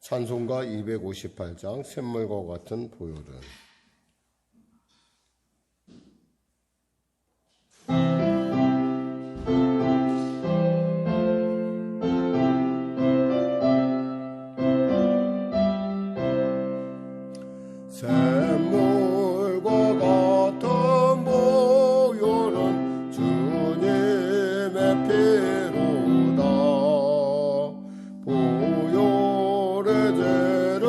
찬송가 258장 샘물과 같은 보혈은. 샘물과 같은 보혈은 주님의 피로다. 보혈의 죄를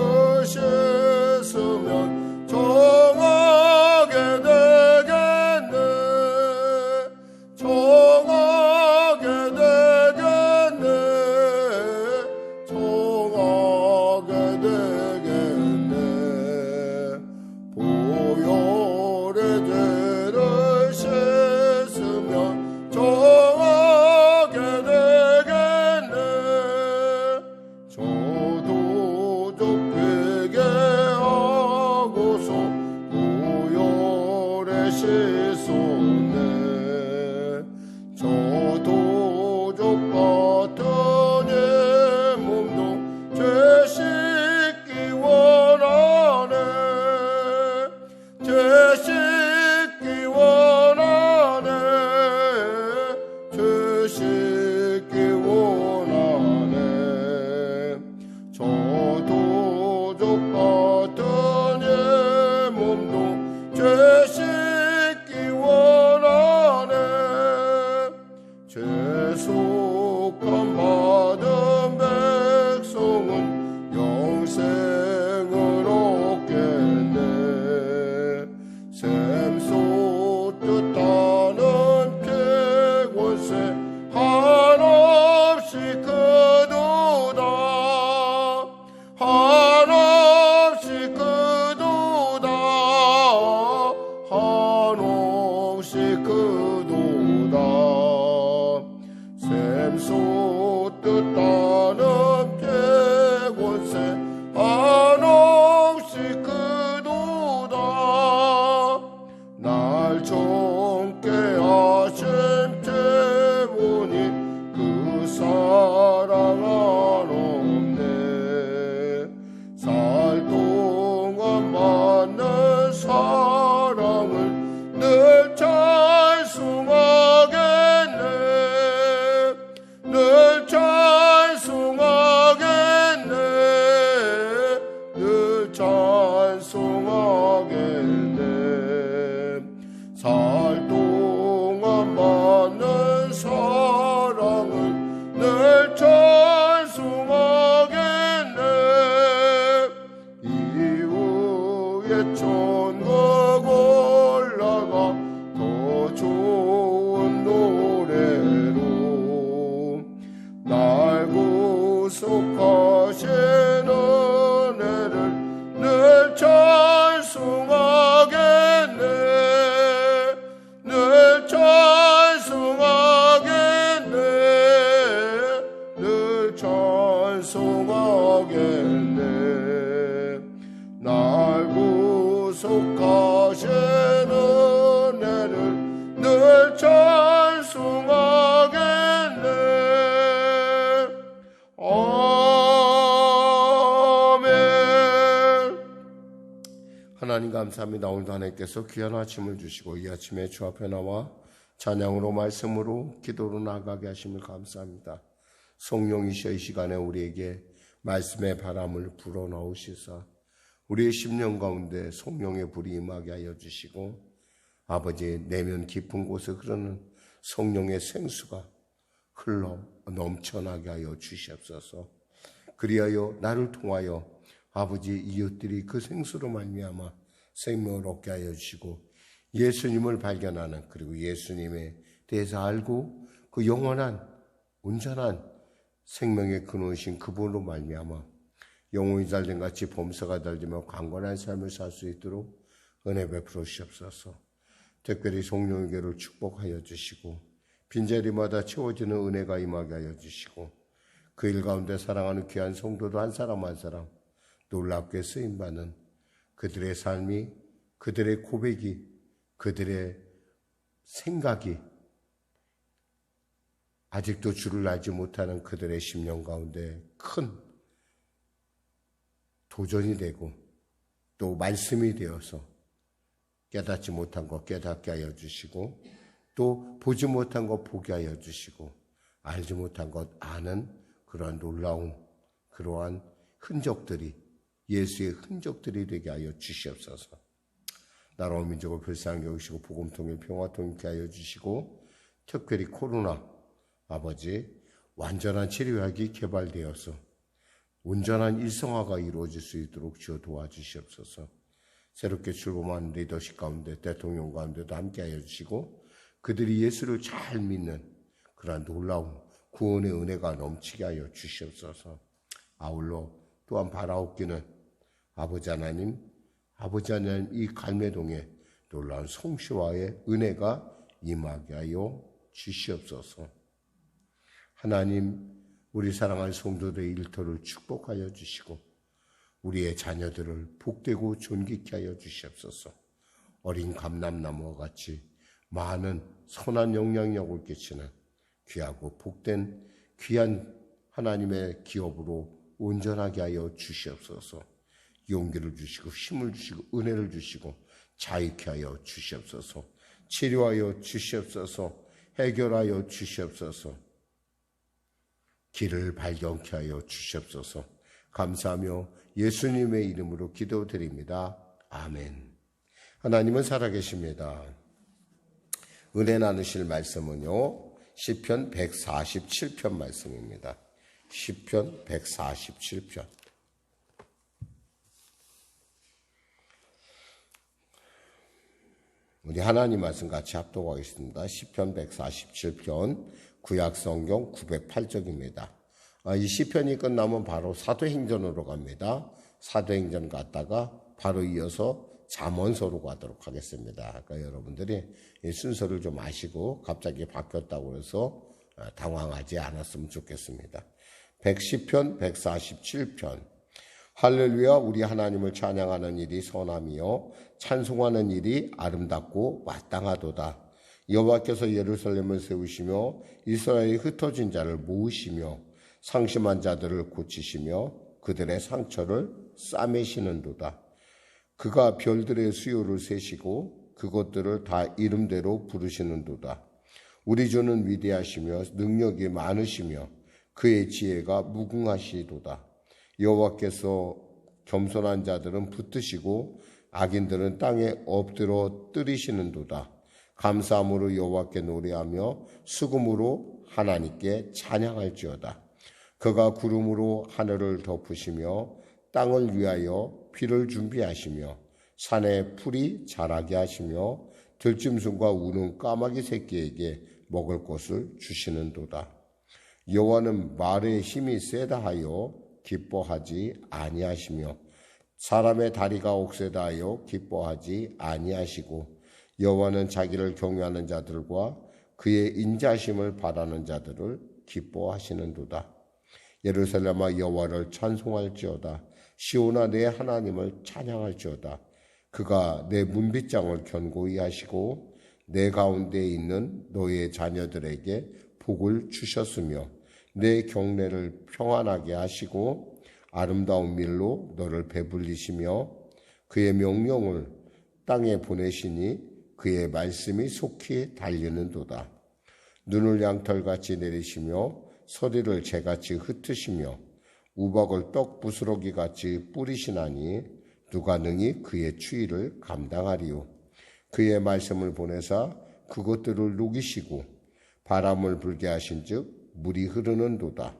씻으면 정하게 되겠네. 정하게 되겠네. 정하게 되겠네. 보혈의 죄를 씻으면 정하게 되겠네. 저도 좁히게 하고서 보혈에 씻었네. 저도 좁같은 내 몸도 죄 씻기 원하네. 죄 씻기 원하네. 죄 씻기 원하네. 저도 좁같은 내 몸도 죄 씻기 원하네. 죄속함 받은 백성은 영생을 얻겠네. 샘솟듯 하는 피권세 한없이 크도다. 한없이 크도다. 한없이 크도다. 샘솟듯 하는 피권세 한없이 크도다. 날 젊게 하신 때문이 그 사랑 한없네. 살 동안 만난 사랑을 늘 찬송하겠네. 늘 찬송하겠네. 늘 찬송하겠네. 살 동안 만난 사랑을 늘 찬송하겠네. 이후에 천국 올라가 더 좋은 노래로 날 구속하신 은혜를 늘 찬송하겠네. 늘 찬송하겠네. 늘 찬송하겠네. 날 구속하신 은혜를 늘 찬송하겠네. 아멘. 하나님 감사합니다. 오늘도 하나님께서 귀한 아침을 주시고 이 아침에 주 앞에 나와 찬양으로 말씀으로 기도로 나아가게 하심을 감사합니다. 성령이시여 이 시간에 우리에게 말씀의 바람을 불어넣으시사 우리의 심령 가운데 성령의 불이 임하게 하여 주시고 아버지 내면 깊은 곳에 흐르는 성령의 생수가 흘러 넘쳐나게 하여 주시옵소서. 그리하여 나를 통하여 아버지 이웃들이 그 생수로 말미암아 생명을 얻게 하여 주시고 예수님을 발견하는 그리고 예수님에 대해서 알고 그 영원한 온전한 생명의 근원이신 그분으로 말미암아 영혼이 달린 같이 범사가 달리며 강건한 삶을 살 수 있도록 은혜 베풀어 주시옵소서. 특별히 성령에게를 축복하여 주시고 빈자리마다 채워지는 은혜가 임하게 하여 주시고 그 일 가운데 사랑하는 귀한 성도도 한 사람 한 사람 놀랍게 쓰임받는 그들의 삶이, 그들의 고백이, 그들의 생각이 아직도 주를 알지 못하는 그들의 심령 가운데 큰 도전이 되고 또 말씀이 되어서 깨닫지 못한 것 깨닫게 하여 주시고 또 보지 못한 것 보게 하여 주시고 알지 못한 것 아는 그러한 놀라운 그러한 흔적들이 예수의 흔적들이 되게 하여 주시옵소서. 나라와 민족을 불쌍히 여기시고 복음 통일 평화 통일케 하여 주시고 특별히 코로나 아버지 완전한 치료약이 개발되어서 온전한 일성화가 이루어질 수 있도록 주여 도와주시옵소서. 새롭게 출범한 리더십 가운데 대통령 가운데도 함께하여 주시고 그들이 예수를 잘 믿는 그러한 놀라운 구원의 은혜가 넘치게 하여 주시옵소서. 아울러 또한 바라옵기는 아버지 하나님 이 갈매동에 놀라운 성취와의 은혜가 임하게 하여 주시옵소서. 하나님 우리 사랑하는 성도들의 일터를 축복하여 주시고 우리의 자녀들을 복되고 존귀케 하여 주시옵소서. 어린 감람나무와 같이 많은 선한 영향력을 끼치는 귀하고 복된 귀한 하나님의 기업으로 온전하게 하여 주시옵소서. 용기를 주시고 힘을 주시고 은혜를 주시고 자유케 하여 주시옵소서. 치료하여 주시옵소서. 해결하여 주시옵소서. 길을 발견케 하여 주시옵소서. 감사하며 예수님의 이름으로 기도드립니다. 아멘. 하나님은 살아계십니다. 은혜 나누실 말씀은요, 시편 147편 말씀입니다. 시편 147편. 우리 하나님 말씀 같이 합독하겠습니다. 시편 147편 구약성경 908쪽입니다. 이 시편이 끝나면 바로 사도행전으로 갑니다. 사도행전 갔다가 바로 이어서 잠언서로 가도록 하겠습니다. 그러니까 여러분들이 이 순서를 좀 아시고 갑자기 바뀌었다고 해서 당황하지 않았으면 좋겠습니다. 110편, 147편. 할렐루야, 우리 하나님을 찬양하는 일이 선함이요 찬송하는 일이 아름답고 마땅하도다. 여호와께서 예루살렘을 세우시며 이스라엘이 흩어진 자를 모으시며 상심한 자들을 고치시며 그들의 상처를 싸매시는도다. 그가 별들의 수요를 세시고 그것들을 다 이름대로 부르시는도다. 우리 주는 위대하시며 능력이 많으시며 그의 지혜가 무궁하시도다. 여호와께서 겸손한 자들은 붙드시고 악인들은 땅에 엎드려 뜨리시는도다. 감사함으로 여호와께 노래하며 수금으로 하나님께 찬양할지어다. 그가 구름으로 하늘을 덮으시며 땅을 위하여 비를 준비하시며 산에 풀이 자라게 하시며 들짐승과 우는 까마귀 새끼에게 먹을 것을 주시는도다. 여호와는 말의 힘이 세다 하여 기뻐하지 아니하시며 사람의 다리가 옥세다 하여 기뻐하지 아니하시고 여호와는 자기를 경외하는 자들과 그의 인자심을 바라는 자들을 기뻐하시는도다. 예루살렘아 여호와를 찬송할지어다. 시온아 내 하나님을 찬양할지어다. 그가 내 문빗장을 견고히 하시고 내 가운데 있는 너의 자녀들에게 복을 주셨으며 내 경내를 평안하게 하시고 아름다운 밀로 너를 배불리시며 그의 명령을 땅에 보내시니 그의 말씀이 속히 달리는도다. 눈을 양털같이 내리시며 서리를 재같이 흩으시며 우박을 떡 부스러기같이 뿌리시나니 누가 능히 그의 추위를 감당하리요. 그의 말씀을 보내사 그것들을 녹이시고 바람을 불게 하신즉 물이 흐르는도다.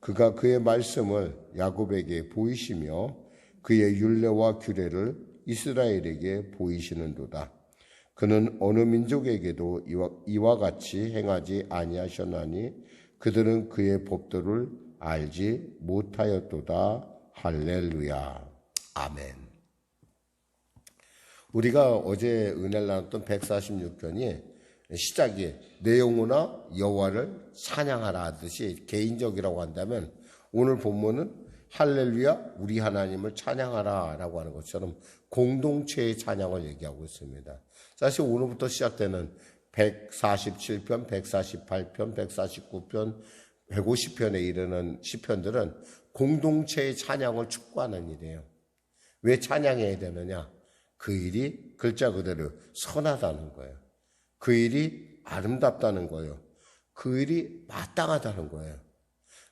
그가 그의 말씀을 야곱에게 보이시며 그의 율례와 규례를 이스라엘에게 보이시는도다. 그는 어느 민족에게도 이와 같이 행하지 아니하셨나니 그들은 그의 법도를 알지 못하였도다. 할렐루야. 아멘. 우리가 어제 은혜를 나눴던 146편이 시작이 내 영혼아 여호와를 찬양하라 하듯이 개인적이라고 한다면 오늘 본문은 할렐루야 우리 하나님을 찬양하라 라고 하는 것처럼 공동체의 찬양을 얘기하고 있습니다. 사실 오늘부터 시작되는 147편, 148편, 149편, 150편에 이르는 시편들은 공동체의 찬양을 촉구하는 일이에요. 왜 찬양해야 되느냐? 그 일이 글자 그대로 선하다는 거예요. 그 일이 아름답다는 거예요. 그 일이 마땅하다는 거예요.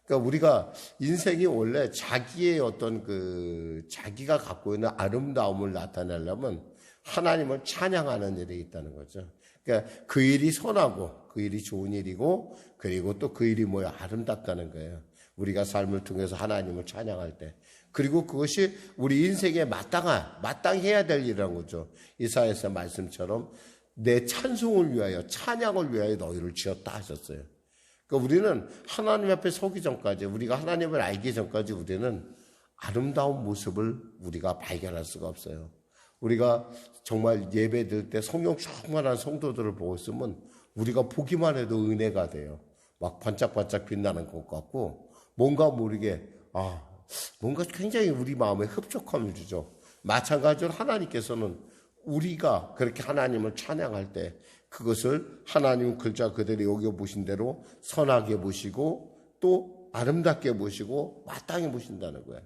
그러니까 우리가 인생이 원래 자기의 어떤 자기가 갖고 있는 아름다움을 나타내려면 하나님을 찬양하는 일이 있다는 거죠. 그러니까 그 일이 선하고 그 일이 좋은 일이고 그리고 또 그 일이 아름답다는 거예요. 우리가 삶을 통해서 하나님을 찬양할 때. 그리고 그것이 우리 인생에 마땅해야 될 일이라는 거죠. 이사야서 말씀처럼 내 찬송을 위하여 찬양을 위하여 너희를 지었다 하셨어요. 그러니까 우리는 하나님 앞에 서기 전까지 우리가 하나님을 알기 전까지 우리는 아름다운 모습을 우리가 발견할 수가 없어요. 우리가 정말 예배 드릴 때 성령 충만한 성도들을 보고 있으면 우리가 보기만 해도 은혜가 돼요. 막 반짝반짝 빛나는 것 같고 뭔가 모르게 뭔가 굉장히 우리 마음에 흡족함을 주죠. 마찬가지로 하나님께서는 우리가 그렇게 하나님을 찬양할 때 그것을 하나님 글자 그대로 여겨보신 대로 선하게 보시고 또 아름답게 보시고 마땅히 보신다는 거예요.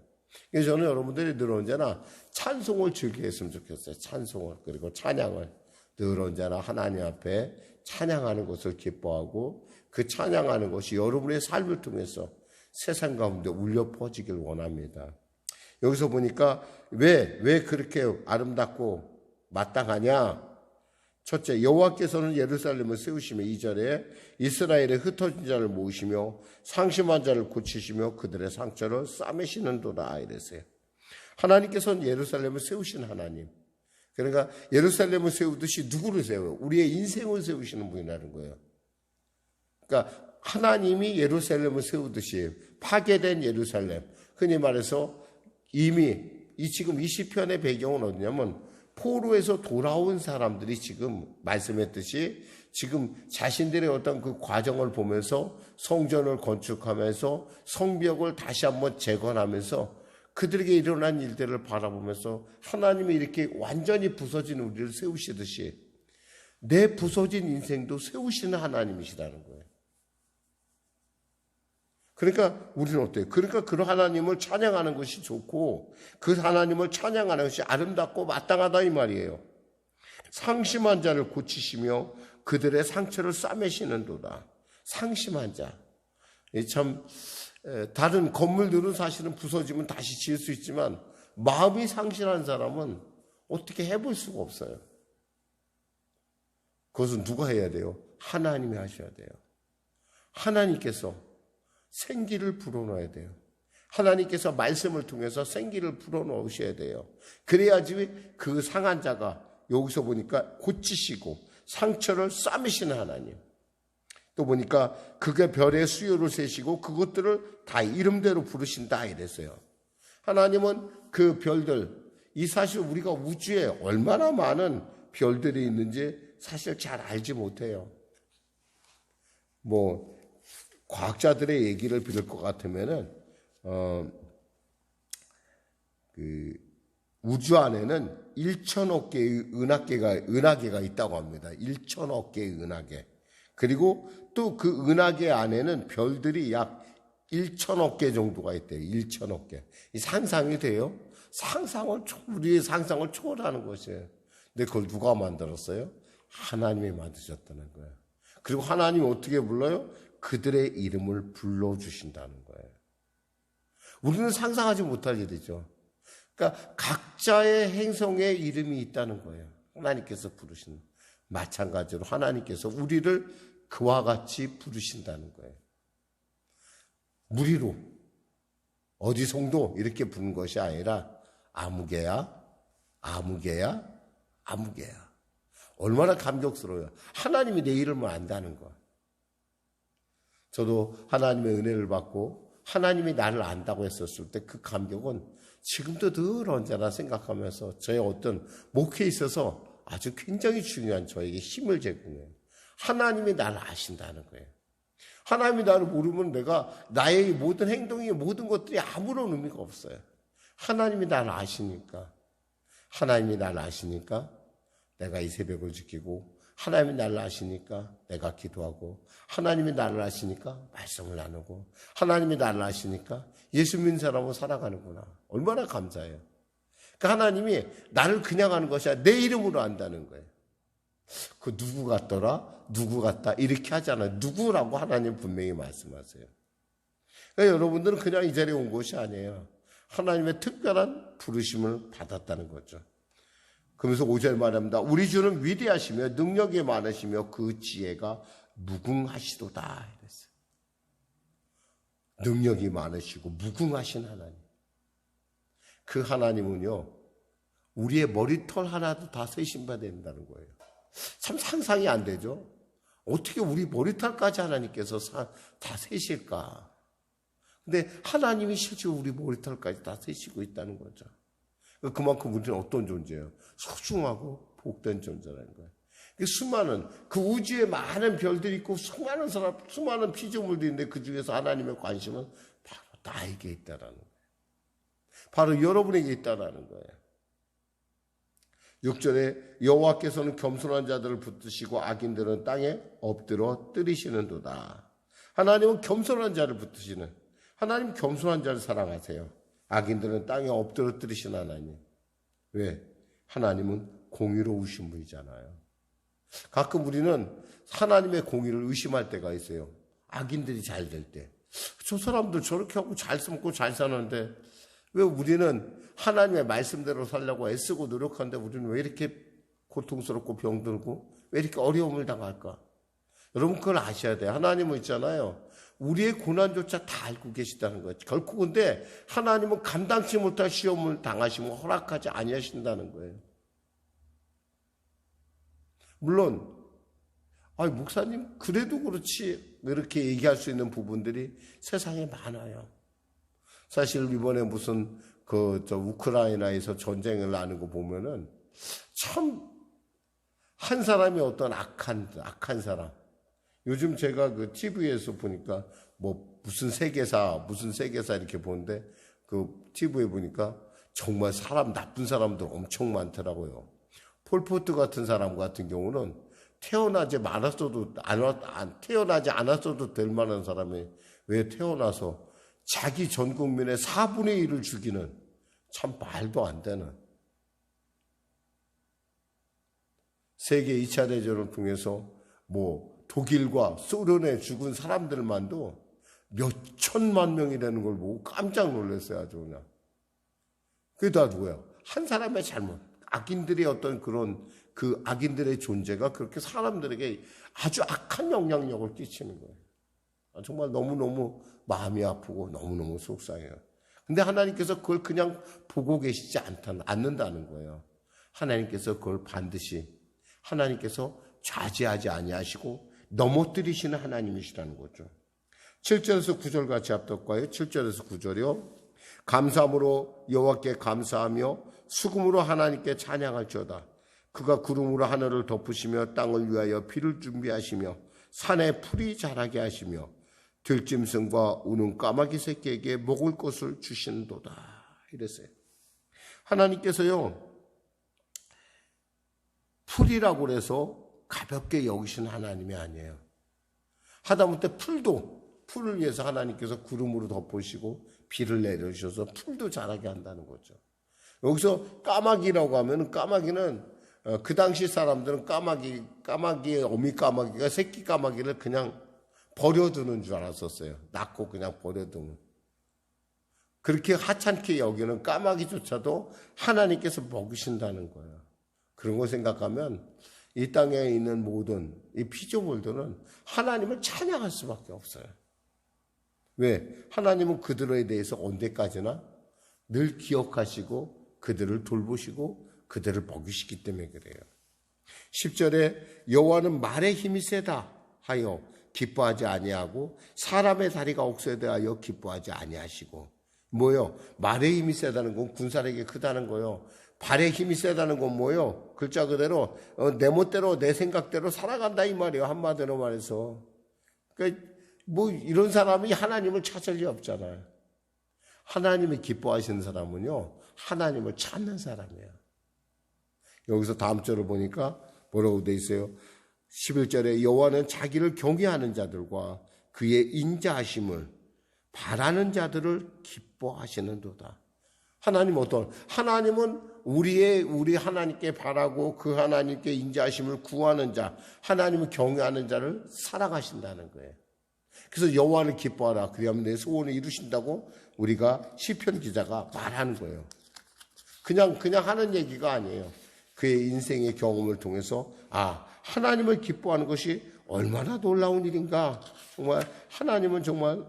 그래서 저는 여러분들이 늘 언제나 찬송을 즐겨했으면 좋겠어요. 찬송을 그리고 찬양을 늘 언제나 하나님 앞에 찬양하는 것을 기뻐하고 그 찬양하는 것이 여러분의 삶을 통해서 세상 가운데 울려 퍼지길 원합니다. 여기서 보니까 왜 그렇게 아름답고 마땅하냐? 첫째, 여호와께서는 예루살렘을 세우시며 2절에 이스라엘의 흩어진 자를 모으시며 상심한 자를 고치시며 그들의 상처를 싸매시는도다 이랬어요. 하나님께서는 예루살렘을 세우신 하나님. 그러니까 예루살렘을 세우듯이 누구를 세워요? 우리의 인생을 세우시는 분이라는 거예요. 그러니까 하나님이 예루살렘을 세우듯이 파괴된 예루살렘, 흔히 말해서 이미 지금 이 시편의 배경은 어디냐면 포로에서 돌아온 사람들이 지금 말씀했듯이 지금 자신들의 어떤 그 과정을 보면서 성전을 건축하면서 성벽을 다시 한번 재건하면서 그들에게 일어난 일들을 바라보면서 하나님이 이렇게 완전히 부서진 우리를 세우시듯이 내 부서진 인생도 세우시는 하나님이시라는 거예요. 그러니까 우리는 어때요? 그러니까 그 하나님을 찬양하는 것이 좋고 그 하나님을 찬양하는 것이 아름답고 마땅하다 이 말이에요. 상심한 자를 고치시며 그들의 상처를 싸매시는도다. 상심한 자. 참 다른 건물들은 사실은 부서지면 다시 지을 수 있지만 마음이 상실한 사람은 어떻게 해볼 수가 없어요. 그것은 누가 해야 돼요? 하나님이 하셔야 돼요. 하나님께서 생기를 불어넣어야 돼요. 하나님께서 말씀을 통해서 생기를 불어넣으셔야 돼요. 그래야지 그 상한 자가 여기서 보니까 고치시고 상처를 싸매시는 하나님. 또 보니까 그게 별의 수요를 세시고 그것들을 다 이름대로 부르신다 이랬어요. 하나님은 그 별들, 이 사실 우리가 우주에 얼마나 많은 별들이 있는지 사실 잘 알지 못해요. 과학자들의 얘기를 빌을 것 같으면은, 우주 안에는 1천억 개의 은하계가 있다고 합니다. 1천억 개의 은하계. 그리고 또 그 은하계 안에는 별들이 약 1천억 개 정도가 있대요. 1천억 개. 이 상상이 돼요? 우리의 상상을 초월하는 것이에요. 근데 그걸 누가 만들었어요? 하나님이 만드셨다는 거예요. 그리고 하나님이 어떻게 불러요? 그들의 이름을 불러주신다는 거예요. 우리는 상상하지 못할 일이죠. 그러니까 각자의 행성에 이름이 있다는 거예요. 하나님께서 부르시는. 마찬가지로 하나님께서 우리를 그와 같이 부르신다는 거예요. 무리로 어디송도 이렇게 부르는 것이 아니라 아무개야, 아무개야, 아무개야. 얼마나 감격스러워요. 하나님이 내 이름을 안다는 거. 저도 하나님의 은혜를 받고 하나님이 나를 안다고 했었을 때 그 감격은 지금도 늘 언제나 생각하면서 저의 어떤 목회에 있어서 아주 굉장히 중요한 저에게 힘을 제공해요. 하나님이 나를 아신다는 거예요. 하나님이 나를 모르면 나의 모든 행동이 모든 것들이 아무런 의미가 없어요. 하나님이 나를 아시니까 내가 이 새벽을 지키고 하나님이 나를 아시니까 내가 기도하고, 하나님이 나를 아시니까 말씀을 나누고, 하나님이 나를 아시니까 예수 믿는 사람으로 살아가는구나. 얼마나 감사해요. 그러니까 하나님이 나를 그냥 하는 것이 아니라 내 이름으로 안다는 거예요. 그 누구 같더라? 누구 같다? 이렇게 하잖아요. 누구라고 하나님 분명히 말씀하세요. 그러니까 여러분들은 그냥 이 자리에 온 것이 아니에요. 하나님의 특별한 부르심을 받았다는 거죠. 그러면서 5절 말합니다. 우리 주는 위대하시며 능력이 많으시며 그 지혜가 무궁하시도다. 이랬어요. 능력이 많으시고 무궁하신 하나님. 그 하나님은요, 우리의 머리털 하나도 다 세신받아야 된다는 거예요. 참 상상이 안 되죠? 어떻게 우리 머리털까지 하나님께서 다 세실까? 근데 하나님이 실제로 우리 머리털까지 다 세시고 있다는 거죠. 그만큼 우리는 어떤 존재예요? 소중하고 복된 존재라는 거예요. 수많은 그 우주에 많은 별들이 있고 수많은 사람, 수많은 피조물들이 있는데 그 중에서 하나님의 관심은 바로 나에게 있다라는 거예요. 바로 여러분에게 있다라는 거예요. 6절에 여호와께서는 겸손한 자들을 붙드시고 악인들은 땅에 엎드려 뜨리시는도다. 하나님은 겸손한 자를 붙드시는, 하나님 겸손한 자를 사랑하세요. 악인들은 땅에 엎드려 뜨리시는 하나님. 왜? 하나님은 공의로우신 분이잖아요. 가끔 우리는 하나님의 공의를 의심할 때가 있어요. 악인들이 잘 될 때. 저 사람들 저렇게 하고 잘 먹고 잘 사는데 왜 우리는 하나님의 말씀대로 살려고 애쓰고 노력하는데 우리는 왜 이렇게 고통스럽고 병들고 왜 이렇게 어려움을 당할까? 여러분 그걸 아셔야 돼요. 하나님은 있잖아요. 우리의 고난조차 다 알고 계시다는 거예요. 결코 근데 하나님은 감당치 못할 시험을 당하시면 허락하지 아니하신다는 거예요. 물론 목사님 그래도 그렇지 이렇게 얘기할 수 있는 부분들이 세상에 많아요. 사실 이번에 무슨 우크라이나에서 전쟁을 나는 거 보면은 참 한 사람이 어떤 악한 사람. 요즘 제가 그 TV에서 보니까 무슨 세계사 이렇게 보는데 그 TV에 보니까 정말 나쁜 사람들 엄청 많더라고요. 폴포트 같은 사람 같은 경우는 태어나지 않았어도 될 만한 사람이 왜 태어나서 자기 전 국민의 4분의 1을 죽이는 참 말도 안 되는 세계 2차 대전을 통해서 독일과 소련에 죽은 사람들만도 몇 천만 명이라는 걸 보고 깜짝 놀랐어요. 아주 그냥. 그게 다 누구야? 한 사람의 잘못. 악인들의 어떤 그런 그 악인들의 존재가 그렇게 사람들에게 아주 악한 영향력을 끼치는 거예요. 정말 너무너무 마음이 아프고 너무너무 속상해요. 근데 하나님께서 그걸 그냥 보고 계시지 않는다는 거예요. 하나님께서 그걸 반드시 하나님께서 좌지하지 아니하시고 넘어뜨리시는 하나님이시라는 거죠. 7절에서 9절 같이 합독과요. 7절에서 9절이요. 감사함으로 여호와께 감사하며 수금으로 하나님께 찬양할지어다. 그가 구름으로 하늘을 덮으시며 땅을 위하여 비를 준비하시며 산에 풀이 자라게 하시며 들짐승과 우는 까마귀 새끼에게 먹을 것을 주신도다. 이랬어요. 하나님께서요. 풀이라고 해서 가볍게 여기시는 하나님이 아니에요. 하다못해 풀을 위해서 하나님께서 구름으로 덮으시고 비를 내려주셔서 풀도 자라게 한다는 거죠. 여기서 까마귀라고 하면 까마귀는 그 당시 사람들은 까마귀의 어미 까마귀가 새끼 까마귀를 그냥 버려두는 줄 알았었어요. 낳고 그냥 버려두는. 그렇게 하찮게 여기는 까마귀조차도 하나님께서 먹으신다는 거예요. 그런 거 생각하면 이 땅에 있는 모든 이 피조물들은 하나님을 찬양할 수밖에 없어요. 왜? 하나님은 그들에 대해서 언제까지나 늘 기억하시고 그들을 돌보시고 그들을 먹이시기 때문에 그래요. 10절에 여호와는 말의 힘이 세다 하여 기뻐하지 아니하고 사람의 다리가 억세되하여 기뻐하지 아니하시고. 뭐요? 말의 힘이 세다는 건 군사력이 크다는 거요. 발의 힘이 세다는 건 뭐요? 글자 그대로 내 멋대로 내 생각대로 살아간다 이 말이에요. 한마디로 말해서. 그러니까 이런 사람이 하나님을 찾을 리 없잖아요. 하나님이 기뻐하시는 사람은요. 하나님을 찾는 사람이에요. 여기서 다음 절을 보니까 뭐라고 돼 있어요? 11절에 여호와는 자기를 경외하는 자들과 그의 인자하심을 바라는 자들을 기뻐하시는도다. 하나님은 우리 하나님께 바라고 그 하나님께 인자하심을 구하는 자, 하나님을 경외하는 자를 사랑하신다는 거예요. 그래서 여호와를 기뻐하라. 그리하면 내 소원을 이루신다고 우리가 시편 기자가 말하는 거예요. 그냥 하는 얘기가 아니에요. 그의 인생의 경험을 통해서 하나님을 기뻐하는 것이 얼마나 놀라운 일인가. 정말 하나님은 정말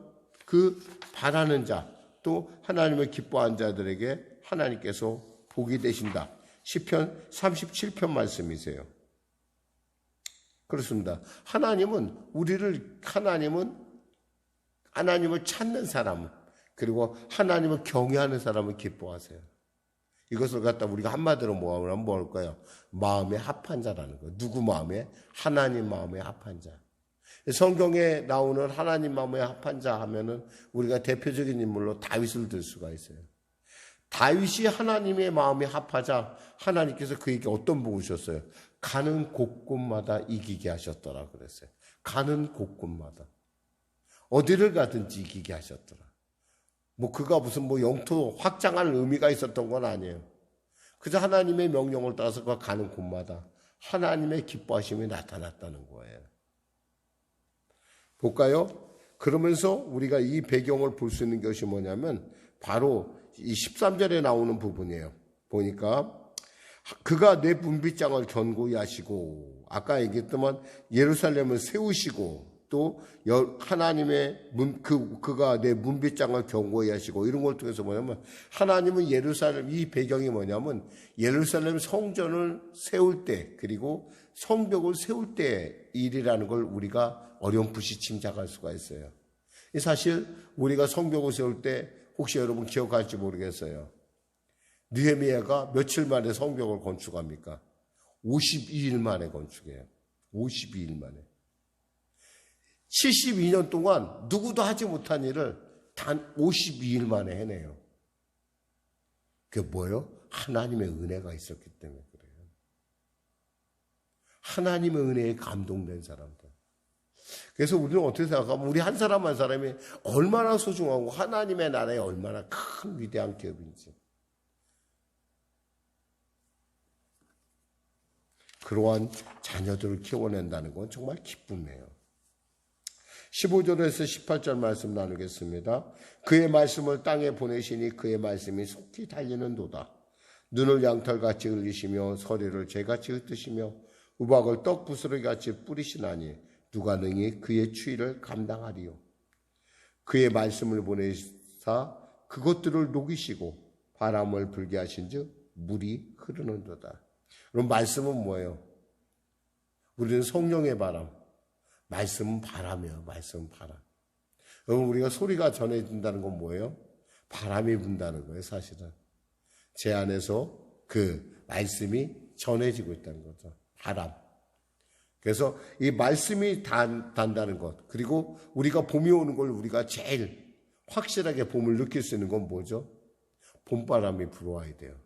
그 바라는 자, 또 하나님을 기뻐하는 자들에게 하나님께서 복이 되신다. 시편 37편 말씀이세요. 그렇습니다. 하나님을 찾는 사람, 그리고 하나님을 경외하는 사람을 기뻐하세요. 이것을 갖다 우리가 한마디로 모아보면 뭘까요? 마음에 합한 자라는 거예요. 누구 마음에? 하나님 마음에 합한 자. 성경에 나오는 하나님 마음에 합한 자 하면은 우리가 대표적인 인물로 다윗을 들 수가 있어요. 다윗이 하나님의 마음에 합하자 하나님께서 그에게 어떤 복을 주셨어요? 가는 곳곳마다 이기게 하셨더라 그랬어요. 가는 곳곳마다. 어디를 가든지 이기게 하셨더라. 그가 무슨 영토 확장할 의미가 있었던 건 아니에요. 그저 하나님의 명령을 따라서 그가 가는 곳마다 하나님의 기뻐하심이 나타났다는 거예요. 볼까요? 그러면서 우리가 이 배경을 볼 수 있는 것이 뭐냐면 바로 이 13절에 나오는 부분이에요. 보니까 그가 내 문빗장을 견고히 하시고, 아까 얘기했지만 예루살렘을 세우시고, 또 하나님의 그가 내 문빗장을 견고히 하시고, 이런 걸 통해서 뭐냐면 하나님은 이 배경이 뭐냐면 예루살렘 성전을 세울 때, 그리고 성벽을 세울 때 일이라는 걸 우리가 어렴풋이 짐작할 수가 있어요. 사실 우리가 성벽을 세울 때 혹시 여러분 기억할지 모르겠어요. 느헤미야가 며칠 만에 성벽을 건축합니까? 52일 만에 건축해요. 52일 만에. 72년 동안 누구도 하지 못한 일을 단 52일 만에 해내요. 그게 뭐예요? 하나님의 은혜가 있었기 때문에 그래요. 하나님의 은혜에 감동된 사람들. 그래서 우리는 어떻게 생각하면 우리 한 사람 한 사람이 얼마나 소중하고 하나님의 나라에 얼마나 큰 위대한 기업인지. 그러한 자녀들을 키워낸다는 건 정말 기쁨이에요. 15절에서 18절 말씀 나누겠습니다. 그의 말씀을 땅에 보내시니 그의 말씀이 속히 달리는도다. 눈을 양털같이 흘리시며 서리를 재같이 흩으시며 우박을 떡 부스러기같이 뿌리시나니 누가 능히 그의 추위를 감당하리요. 그의 말씀을 보내사 그것들을 녹이시고 바람을 불게 하신즉 물이 흐르는도다. 그럼 말씀은 뭐예요? 우리는 성령의 바람, 말씀은 바람이에요. 말씀은 바람. 여러분 우리가 소리가 전해진다는 건 뭐예요? 바람이 분다는 거예요. 사실은 제 안에서 그 말씀이 전해지고 있다는 거죠. 바람. 그래서 이 말씀이 단다는 것, 그리고 우리가 봄이 오는 걸 우리가 제일 확실하게 봄을 느낄 수 있는 건 뭐죠? 봄바람이 불어와야 돼요.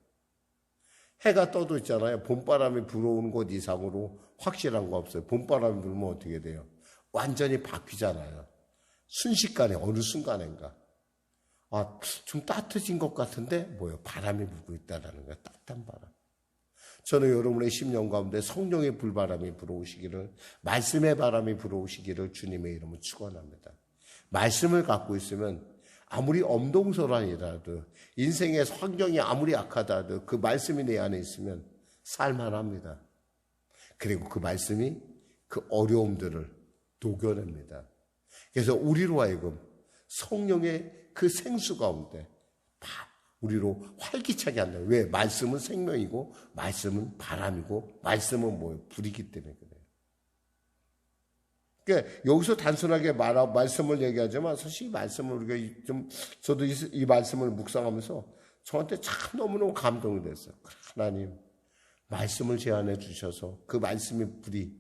해가 떠도 있잖아요. 봄바람이 불어오는 것 이상으로 확실한 거 없어요. 봄바람이 불면 어떻게 돼요? 완전히 바뀌잖아요. 순식간에 어느 순간인가. 좀 따뜻해진 것 같은데 뭐예요? 바람이 불고 있다는 거예요. 따뜻한 바람. 저는 여러분의 10년 가운데 성령의 불바람이 불어오시기를, 말씀의 바람이 불어오시기를 주님의 이름으로 축원합니다. 말씀을 갖고 있으면 아무리 엄동설한이라도, 인생의 환경이 아무리 악하다도 그 말씀이 내 안에 있으면 살만합니다. 그리고 그 말씀이 그 어려움들을 녹여냅니다. 그래서 우리로 하여금 성령의 그 생수 가운데 우리로 활기차게 한다. 왜? 말씀은 생명이고 말씀은 바람이고 말씀은 뭐예요? 불이기 때문에 그래요. 그러니까 여기서 단순하게 말씀을 얘기하지만 사실 이 말씀을 우리가 저도 이 말씀을 묵상하면서 저한테 참 너무너무 감동이 됐어요. 하나님, 말씀을 제안해 주셔서 그 말씀의 불이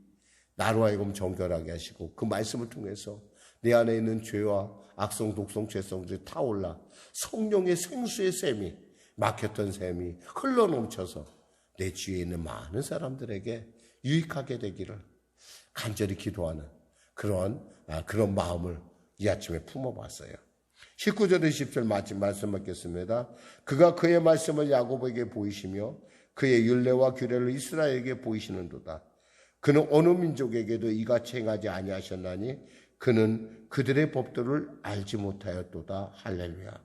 나로 하여금 정결하게 하시고 그 말씀을 통해서 내 안에 있는 죄와 악성, 독성, 죄성들이 타올라 성령의 생수의 샘이, 막혔던 샘이 흘러넘쳐서 내 주위에 있는 많은 사람들에게 유익하게 되기를 간절히 기도하는 그런 마음을 이 아침에 품어봤어요. 19절 20절 마침 말씀 받겠습니다. 그가 그의 말씀을 야곱에게 보이시며 그의 율례와 규례를 이스라엘에게 보이시는도다. 그는 어느 민족에게도 이같이 행하지 아니하셨나니 그는 그들의 법도를 알지 못하였도다. 할렐루야.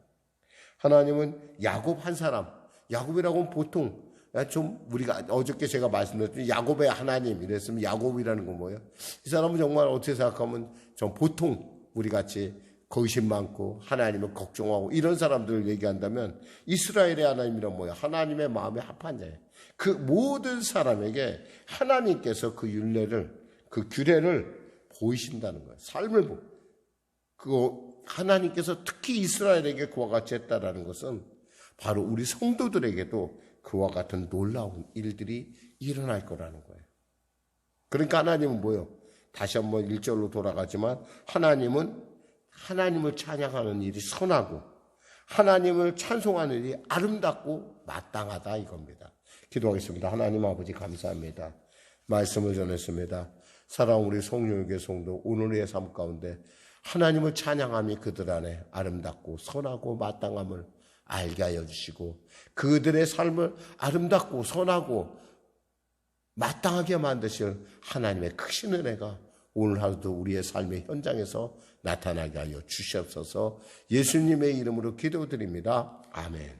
하나님은 야곱 한 사람, 야곱이라고 하면 보통 좀 우리가 어저께 제가 말씀드렸더니 야곱의 하나님 이랬으면 야곱이라는 건 뭐예요? 이 사람은 정말 어떻게 생각하면 좀 보통 우리같이 거짓 많고 하나님을 걱정하고 이런 사람들을 얘기한다면 이스라엘의 하나님이란 뭐예요? 하나님의 마음에 합한 자예요. 그 모든 사람에게 하나님께서 그 율례를, 그 규례를 보이신다는 거예요. 삶을 하나님께서 특히 이스라엘에게 그와 같이 했다라는 것은 바로 우리 성도들에게도 그와 같은 놀라운 일들이 일어날 거라는 거예요. 그러니까 하나님은 뭐예요? 다시 한번 1절로 돌아가지만 하나님을 찬양하는 일이 선하고 하나님을 찬송하는 일이 아름답고 마땅하다 이겁니다. 기도하겠습니다. 하나님 아버지 감사합니다. 말씀을 전했습니다. 사랑하는 우리 송영교 성도 오늘의 삶 가운데 하나님을 찬양함이 그들 안에 아름답고 선하고 마땅함을 알게 하여 주시고 그들의 삶을 아름답고 선하고 마땅하게 만드실 하나님의 크신 은혜가 오늘 하루도 우리의 삶의 현장에서 나타나게 하여 주시옵소서. 예수님의 이름으로 기도드립니다. 아멘.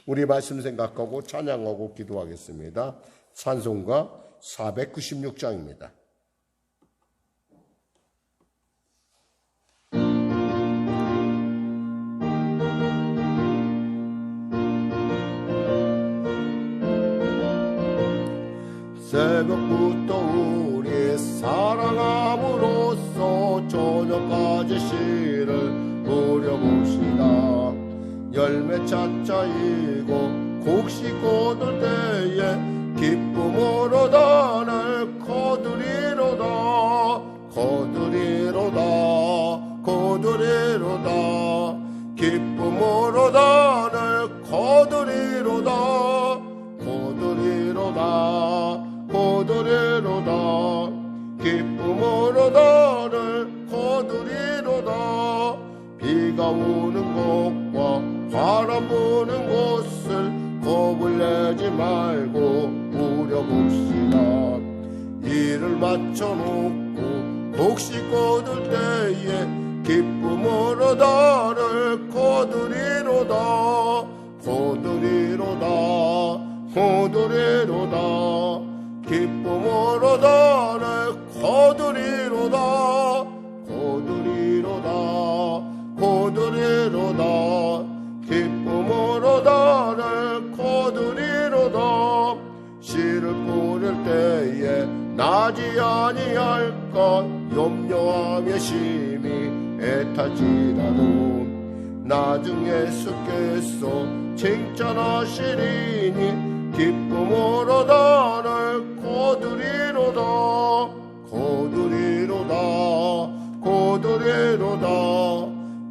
우리 말씀 생각하고 찬양하고 기도하겠습니다. 찬송가 496장입니다. 새벽부터 우리 사랑함으로써 저녁까지 시를 부려봅시다. 열매 차차이고 곡식 거둘 때에 기쁨으로 단을 거두리로다. 기쁨으로 단을 거두리로다. 기쁨으로 단을 거두리로다. 비가 오는 곳과 바람 부는 곳을 겁을 내지 말고 우려봅시다. 일을 마쳐놓고 곡식 거둘 때에 기쁨으로 단을 거두리로다. 기쁨으로 단을 거두리로다. 기쁨으로 단을 거두리로다. 씨를 뿌릴 때에 나지 아니할까 염려하며 심히 애타지라도 나중 예수께서 칭찬하시리니 기쁨으로 단을 거두리로다.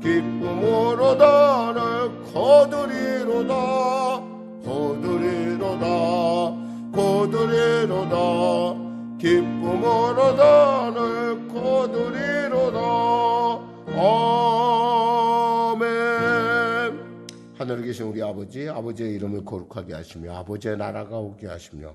기쁨으로 단을 거두리로다. 기쁨으로 단을 거두리로다. 아멘. 하늘에 계신 우리 아버지의 이름을 거룩하게 하시며 아버지의 나라가 오게 하시며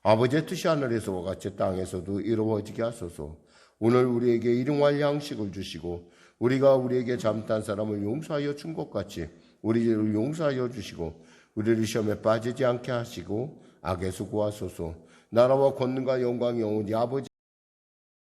아버지의 뜻이 하늘에서와 같이 땅에서도 이루어지게 하소서. 오늘 우리에게 일용할 양식을 주시고 우리가 우리에게 잘못한 사람을 용서하여 준 것 같이 우리를 용서하여 주시고 우리를 시험에 빠지지 않게 하시고 악에서 구하소서. 나라와 권능과 영광이 영원히 아버지